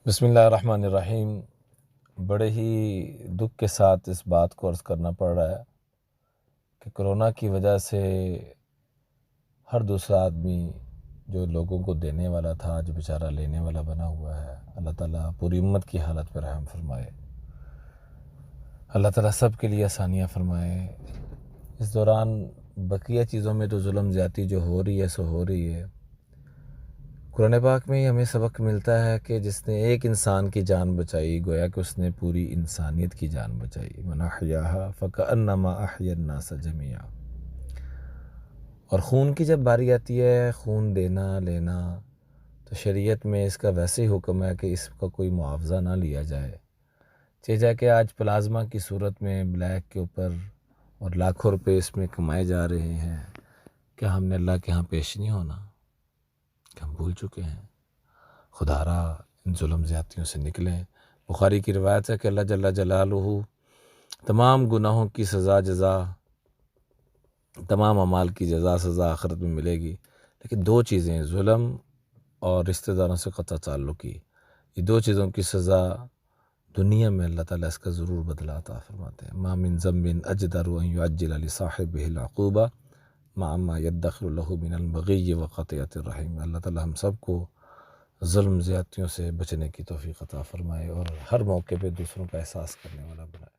بسم اللہ الرحمن الرحیم۔ بڑے ہی دکھ کے ساتھ اس بات کو عرض کرنا پڑ رہا ہے کہ کرونا کی وجہ سے ہر دوسرا آدمی جو لوگوں کو دینے والا تھا آج بیچارہ لینے والا بنا ہوا ہے۔ اللہ تعالیٰ پوری امت کی حالت پر رحم فرمائے، اللہ تعالیٰ سب کے لیے آسانیاں فرمائے۔ اس دوران بقیہ چیزوں میں تو ظلم زیادتی جو ہو رہی ہے سو ہو رہی ہے۔ قرآن پاک میں ہمیں سبق ملتا ہے کہ جس نے ایک انسان کی جان بچائی گویا کہ اس نے پوری انسانیت کی جان بچائی۔ من احیاھا فکأنما احیا الناس جمیعا۔ اور خون کی جب باری آتی ہے، خون دینا لینا، تو شریعت میں اس کا ویسے ہی حکم ہے کہ اس کا کوئی معاوضہ نہ لیا جائے، چاہے کہ آج پلازما کی صورت میں بلیک کے اوپر اور لاکھوں روپے اس میں کمائے جا رہے ہیں۔ کیا ہم نے اللہ کے ہاں پیش نہیں ہونا؟ کہ ہم بھول چکے ہیں؟ خدا را ان ظلم زیادتیوں سے نکلیں۔ بخاری کی روایت ہے کہ اللہ جل جلالہ تمام گناہوں کی سزا جزا، تمام اعمال کی جزا سزا آخرت میں ملے گی، لیکن دو چیزیں، ظلم اور رشتہ داروں سے قطع تعلقی، یہ دو چیزوں کی سزا دنیا میں اللہ تعالیٰ اس کا ضرور بدلہ عطا فرماتے ہیں۔ ما من ذنب اجدر ان یعجل لصاحبہ العقوبہ مع ما یدخر له من البغی وقطیعۃ الرحم۔ اللہ تعالیٰ ہم سب کو ظلم زیادتیوں سے بچنے کی توفیق عطا فرمائے اور ہر موقع پہ دوسروں کا احساس کرنے والا بنائے۔